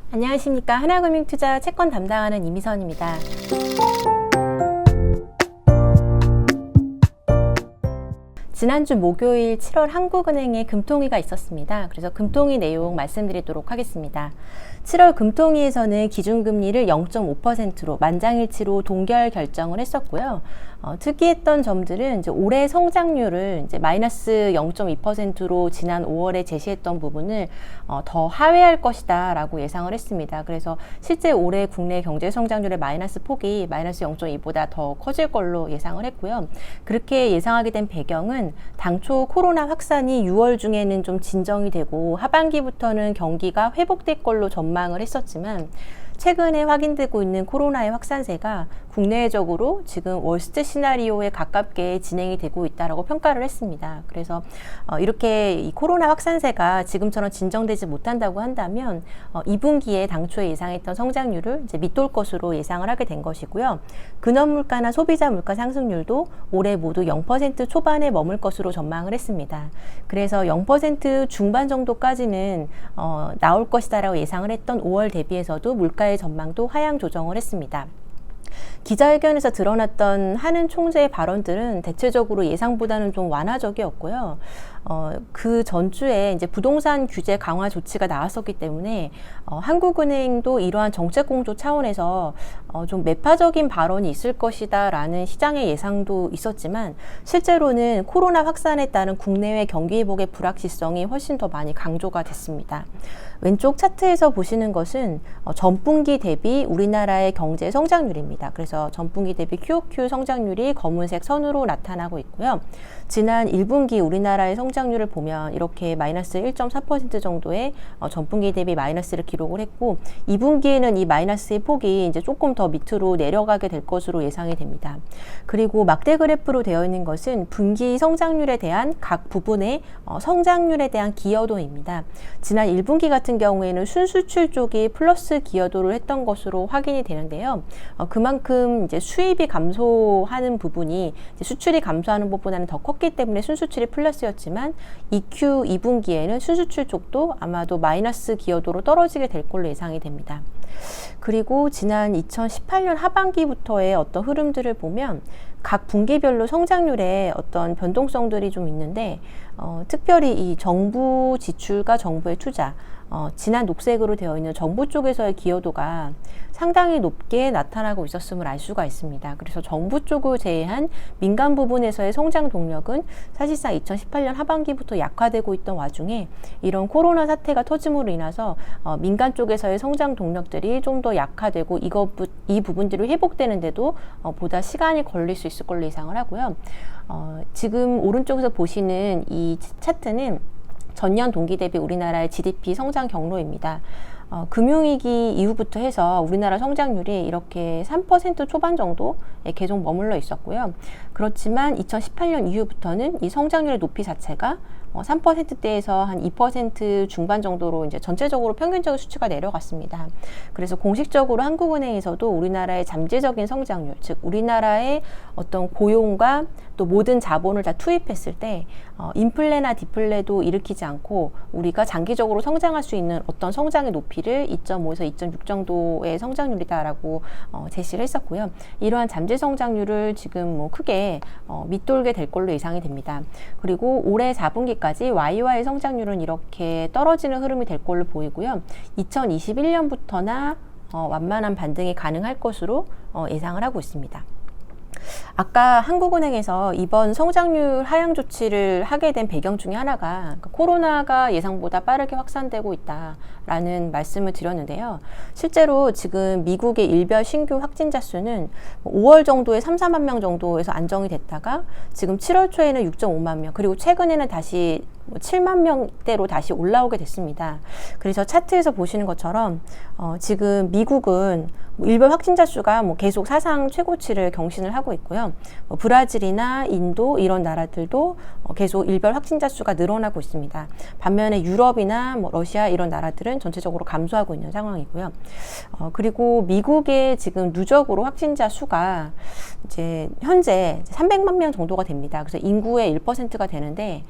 안녕하십니까. 하나금융투자 채권 담당하는 이미선입니다. 지난주 목요일 7월 한국은행에 금통위가 있었습니다. 그래서 금통위 내용 말씀드리도록 하겠습니다. 7월 금통위에서는 기준금리를 0.5%로 만장일치로 동결 결정을 했었고요. 특이했던 점들은 이제 올해 성장률을 이제 마이너스 0.2%로 지난 5월에 제시했던 부분을 더 하회할 것이다라고 예상을 했습니다. 그래서 실제 올해 국내 경제 성장률의 마이너스 폭이 마이너스 0.2보다 더 커질 걸로 예상을 했고요. 그렇게 예상하게 된 배경은 당초 코로나 확산이 6월 중에는 좀 진정이 되고 하반기부터는 경기가 회복될 걸로 전망을 했었지만 최근에 확인되고 있는 코로나의 확산세가 국내적으로 지금 월스트 시나리오에 가깝게 진행이 되고 있다라고 평가를 했습니다. 그래서 이렇게 이 코로나 확산세가 지금처럼 진정되지 못한다고 한다면 2분기에 당초에 예상했던 성장률을 이제 밑돌 것으로 예상을 하게 된 것이고요. 근원 물가나 소비자 물가 상승률도 올해 모두 0% 초반에 머물 것으로 전망을 했습니다. 그래서 0% 중반 정도까지는 나올 것이다라고 예상을 했던 5월 대비해서도 물가의 전망도 하향 조정을 했습니다. 기자회견에서 드러났던 한은 총재의 발언들은 대체적으로 예상보다는 좀 완화적이었고요. 그 전주에 이제 부동산 규제 강화 조치가 나왔었기 때문에 한국은행도 이러한 정책 공조 차원에서 좀 매파적인 발언이 있을 것이다라는 시장의 예상도 있었지만 실제로는 코로나 확산에 따른 국내외 경기 회복의 불확실성이 훨씬 더 많이 강조가 됐습니다. 왼쪽 차트에서 보시는 것은 전분기 대비 우리나라의 경제 성장률입니다. 그래서 전분기 대비 QOQ 성장률이 검은색 선으로 나타나고 있고요. 지난 1분기 우리나라의 성장률을 보면 이렇게 마이너스 1.4% 정도의 전분기 대비 마이너스를 기록을 했고 2분기에는 이 마이너스의 폭이 이제 조금 더 밑으로 내려가게 될 것으로 예상이 됩니다. 그리고 막대 그래프로 되어 있는 것은 분기 성장률에 대한 각 부분의 성장률에 대한 기여도입니다. 지난 1분기 같은 경우에는 순수출 쪽이 플러스 기여도를 했던 것으로 확인이 되는데요. 그만큼 이제 수입이 감소하는 부분이 이제 수출이 감소하는 것보다는 더 컸기 때문에 순수출이 플러스였지만 EQ 2분기에는 순수출 쪽도 아마도 마이너스 기여도로 떨어지게 될 걸로 예상이 됩니다. 그리고 지난 2018년 하반기부터의 어떤 흐름들을 보면 각 분기별로 성장률에 어떤 변동성들이 좀 있는데 특별히 이 정부 지출과 정부의 투자 지난 녹색으로 되어 있는 정부 쪽에서의 기여도가 상당히 높게 나타나고 있었음을 알 수가 있습니다. 그래서 정부 쪽을 제외한 민간 부분에서의 성장 동력은 사실상 2018년 하반기부터 약화되고 있던 와중에 이런 코로나 사태가 터짐으로 인해서 민간 쪽에서의 성장 동력들이 좀 더 약화되고 이 부분들이 회복되는데도 보다 시간이 걸릴 수 있을 걸로 예상을 하고요. 지금 오른쪽에서 보시는 이 차트는 전년 동기 대비 우리나라의 GDP 성장 경로입니다. 금융위기 이후부터 해서 우리나라 성장률이 이렇게 3% 초반 정도에 계속 머물러 있었고요. 그렇지만 2018년 이후부터는 이 성장률의 높이 자체가 3%대에서 한 2% 중반 정도로 이제 전체적으로 평균적인 수치가 내려갔습니다. 그래서 공식적으로 한국은행에서도 우리나라의 잠재적인 성장률, 즉 우리나라의 어떤 고용과 또 모든 자본을 다 투입했을 때 인플레나 디플레도 일으키지 않고 우리가 장기적으로 성장할 수 있는 어떤 성장의 높이를 2.5에서 2.6 정도의 성장률이다라고 제시를 했었고요. 이러한 잠재 성장률을 지금 뭐 크게 밑돌게 될 걸로 예상이 됩니다. 그리고 올해 4분기까지 YOY 성장률은 이렇게 떨어지는 흐름이 될 걸로 보이고요. 2021년부터나 완만한 반등이 가능할 것으로 예상을 하고 있습니다. 아까 한국은행에서 이번 성장률 하향 조치를 하게 된 배경 중에 하나가 코로나가 예상보다 빠르게 확산되고 있다라는 말씀을 드렸는데요. 실제로 지금 미국의 일별 신규 확진자 수는 5월 정도에 3, 4만 명 정도에서 안정이 됐다가 지금 7월 초에는 6.5만 명 그리고 최근에는 다시 7만 명대로 다시 올라오게 됐습니다. 그래서 차트에서 보시는 것처럼 지금 미국은 일별 확진자 수가 계속 사상 최고치를 경신을 하고 있고요. 브라질이나 인도 이런 나라들도 계속 일별 확진자 수가 늘어나고 있습니다. 반면에 유럽이나 러시아 이런 나라들은 전체적으로 감소하고 있는 상황이고요. 그리고 미국의 지금 누적으로 확진자 수가 이제 현재 300만 명 정도가 됩니다. 그래서 인구의 1%가 되는데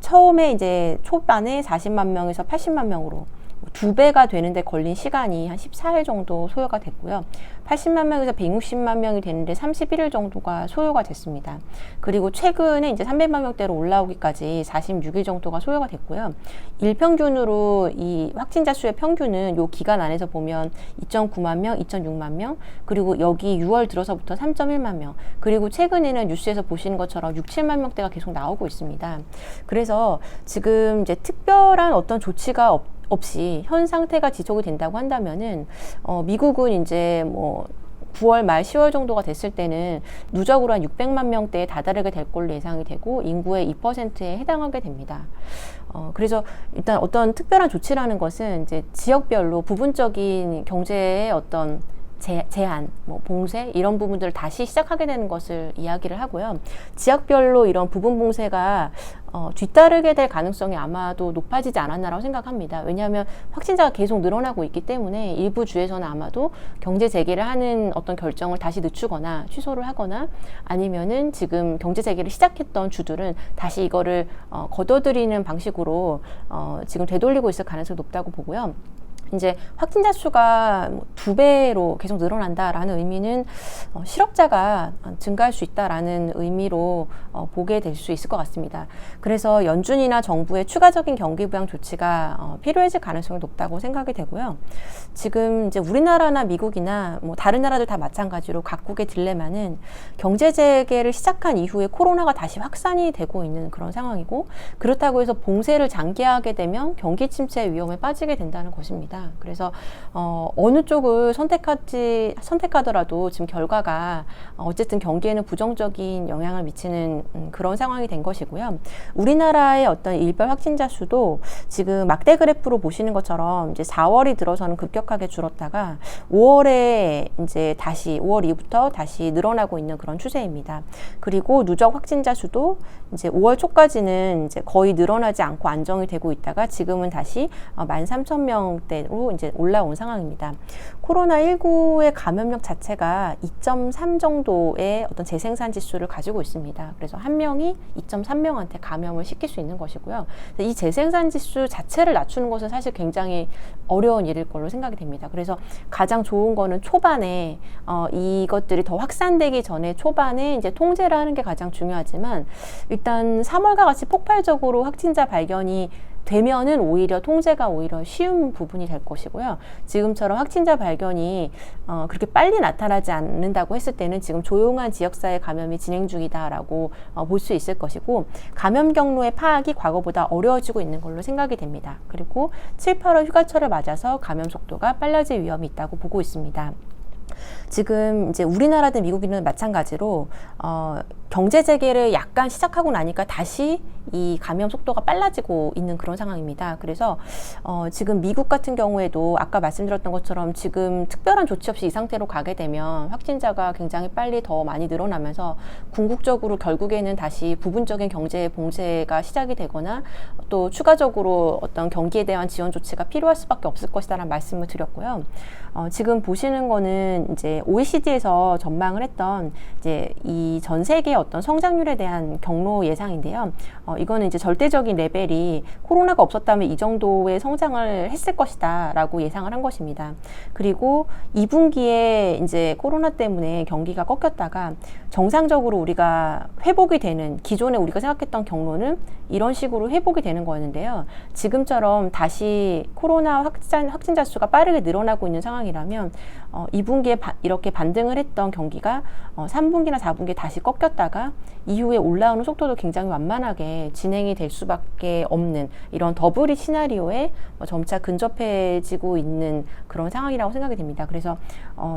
처음에 이제 초반에 40만 명에서 80만 명으로 2배가 되는데 걸린 시간이 한 14일 정도 소요가 됐고요. 80만 명에서 160만 명이 되는데 31일 정도가 소요가 됐습니다. 그리고 최근에 이제 300만 명대로 올라오기까지 46일 정도가 소요가 됐고요. 일평균으로 이 확진자 수의 평균은 요 기간 안에서 보면 2.9만 명, 2.6만 명, 그리고 여기 6월 들어서부터 3.1만 명, 그리고 최근에는 뉴스에서 보시는 것처럼 6, 7만 명대가 계속 나오고 있습니다. 그래서 지금 이제 특별한 어떤 조치가 없이 현 상태가 지속이 된다고 한다면은 미국은 이제 뭐 9월 말 10월 정도가 됐을 때는 누적으로 한 600만 명대에 다다르게 될 걸로 예상이 되고 인구의 2%에 해당하게 됩니다. 그래서 일단 어떤 특별한 조치라는 것은 이제 지역별로 부분적인 경제의 어떤 제한, 뭐 봉쇄 이런 부분들을 다시 시작하게 되는 것을 이야기를 하고요. 지역별로 이런 부분 봉쇄가 뒤따르게 될 가능성이 아마도 높아지지 않았나라고 생각합니다. 왜냐하면 확진자가 계속 늘어나고 있기 때문에 일부 주에서는 아마도 경제 재개를 하는 어떤 결정을 다시 늦추거나 취소를 하거나 아니면은 지금 경제 재개를 시작했던 주들은 다시 이거를 거둬들이는 방식으로 지금 되돌리고 있을 가능성이 높다고 보고요. 이제 확진자 수가 2배로 계속 늘어난다라는 의미는 실업자가 증가할 수 있다라는 의미로 보게 될 수 있을 것 같습니다. 그래서 연준이나 정부의 추가적인 경기 부양 조치가 필요해질 가능성이 높다고 생각이 되고요. 지금 이제 우리나라나 미국이나 뭐 다른 나라들 다 마찬가지로 각국의 딜레마는 경제 재개를 시작한 이후에 코로나가 다시 확산이 되고 있는 그런 상황이고, 그렇다고 해서 봉쇄를 장기화하게 되면 경기 침체 위험에 빠지게 된다는 것입니다. 그래서 어느 쪽을 선택하더라도 지금 결과가 어쨌든 경기에는 부정적인 영향을 미치는 그런 상황이 된 것이고요. 우리나라의 어떤 일별 확진자 수도 지금 막대 그래프로 보시는 것처럼 이제 4월이 들어서는 급격하게 줄었다가 5월에 이제 다시 5월 이후부터 다시 늘어나고 있는 그런 추세입니다. 그리고 누적 확진자 수도 이제 5월 초까지는 이제 거의 늘어나지 않고 안정이 되고 있다가 지금은 다시 13,000명대로 이제 올라온 상황입니다. 코로나19의 감염력 자체가 2.3 정도의 어떤 재생산 지수를 가지고 있습니다. 그래서 한 명이 2.3명한테 감염을 시킬 수 있는 것이고요. 이 재생산 지수 자체를 낮추는 것은 사실 굉장히 어려운 일일 걸로 생각이 됩니다. 그래서 가장 좋은 거는 초반에 이것들이 더 확산되기 전에 초반에 이제 통제를 하는 게 가장 중요하지만, 일단 3월과 같이 폭발적으로 확진자 발견이 되면은 오히려 통제가 오히려 쉬운 부분이 될 것이고요. 지금처럼 확진자 발견이 그렇게 빨리 나타나지 않는다고 했을 때는 지금 조용한 지역사회 감염이 진행 중이다라고 볼 수 있을 것이고, 감염 경로의 파악이 과거보다 어려워지고 있는 걸로 생각이 됩니다. 그리고 7, 8월 휴가철을 맞아서 감염 속도가 빨라질 위험이 있다고 보고 있습니다. 지금 이제 우리나라든 미국이든 마찬가지로 경제 재개를 약간 시작하고 나니까 다시 이 감염 속도가 빨라지고 있는 그런 상황입니다. 그래서 지금 미국 같은 경우에도 아까 말씀드렸던 것처럼 지금 특별한 조치 없이 이 상태로 가게 되면 확진자가 굉장히 빨리 더 많이 늘어나면서 궁극적으로 결국에는 다시 부분적인 경제 봉쇄가 시작이 되거나 또 추가적으로 어떤 경기에 대한 지원 조치가 필요할 수밖에 없을 것이다라는 말씀을 드렸고요. 지금 보시는 거는 이제 OECD에서 전망을 했던 이제 이 전 세계의 어떤 성장률에 대한 경로 예상인데요. 이거는 이제 절대적인 레벨이 코로나가 없었다면 이 정도의 성장을 했을 것이다라고 예상을 한 것입니다. 그리고 2분기에 이제 코로나 때문에 경기가 꺾였다가 정상적으로 우리가 회복이 되는, 기존에 우리가 생각했던 경로는 이런 식으로 회복이 되는 거였는데요. 지금처럼 다시 코로나 확진자 수가 빠르게 늘어나고 있는 상황이라면 2분기에 이렇게 반등을 했던 경기가 3분기나 4분기에 다시 꺾였다가 이후에 올라오는 속도도 굉장히 완만하게 진행이 될 수밖에 없는 이런 더블이 시나리오에 점차 근접해지고 있는 그런 상황이라고 생각이 됩니다. 그래서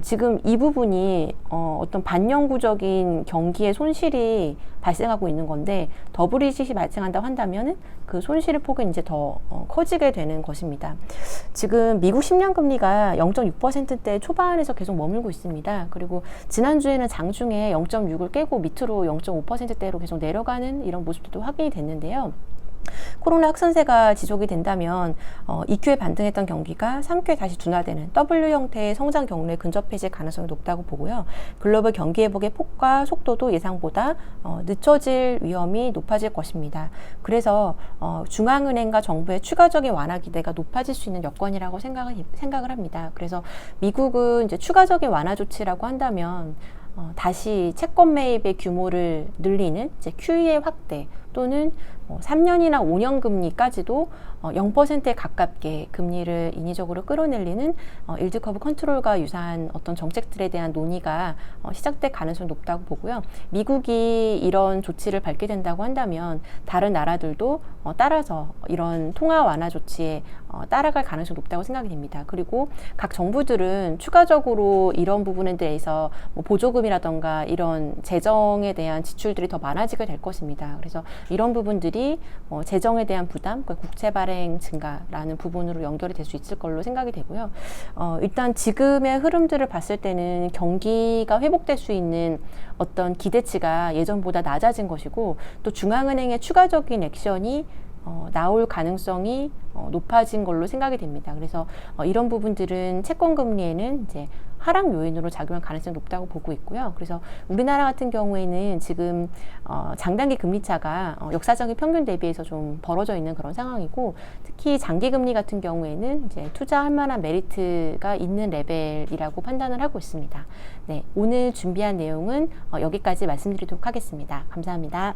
지금 이 부분이 어떤 반영구적인 경기의 손실이 발생하고 있는 건데, 더블이짓이 발생한다고 한다면 그 손실의 폭은 이제 더 커지게 되는 것입니다. 지금 미국 10년 금리가 0.6%대 초반에서 계속 머물고 있습니다. 그리고 지난주에는 장중에 0.6을 깨고 밑으로 0.5%대로 계속 내려가는 이런 모습도 확인이 됐는데요. 코로나 확산세가 지속이 된다면 2Q에 반등했던 경기가 3Q에 다시 둔화되는 W 형태의 성장 경로에 근접해질 가능성이 높다고 보고요. 글로벌 경기 회복의 폭과 속도도 예상보다 늦춰질 위험이 높아질 것입니다. 그래서 중앙은행과 정부의 추가적인 완화 기대가 높아질 수 있는 여건이라고 생각을 합니다. 그래서 미국은 이제 추가적인 완화 조치라고 한다면 다시 채권 매입의 규모를 늘리는 이제 QE 확대 또는 3년이나 5년 금리까지도 0%에 가깝게 금리를 인위적으로 끌어내리는 일드 커브 컨트롤과 유사한 어떤 정책들에 대한 논의가 시작될 가능성이 높다고 보고요. 미국이 이런 조치를 밟게 된다고 한다면 다른 나라들도 따라서 이런 통화 완화 조치에 따라갈 가능성이 높다고 생각이 됩니다. 그리고 각 정부들은 추가적으로 이런 부분에 대해서 보조금이라던가 이런 재정에 대한 지출들이 더 많아지게 될 것입니다. 그래서 이런 부분들이 재정에 대한 부담, 그러니까 국채 발행 증가라는 부분으로 연결이 될 수 있을 걸로 생각이 되고요. 일단 지금의 흐름들을 봤을 때는 경기가 회복될 수 있는 어떤 기대치가 예전보다 낮아진 것이고 또 중앙은행의 추가적인 액션이 나올 가능성이 높아진 걸로 생각이 됩니다. 그래서 이런 부분들은 채권 금리에는 이제 하락 요인으로 작용할 가능성이 높다고 보고 있고요. 그래서 우리나라 같은 경우에는 지금 장단기 금리 차가 역사적인 평균 대비해서 좀 벌어져 있는 그런 상황이고 특히 장기 금리 같은 경우에는 이제 투자할 만한 메리트가 있는 레벨이라고 판단을 하고 있습니다. 네, 오늘 준비한 내용은 여기까지 말씀드리도록 하겠습니다. 감사합니다.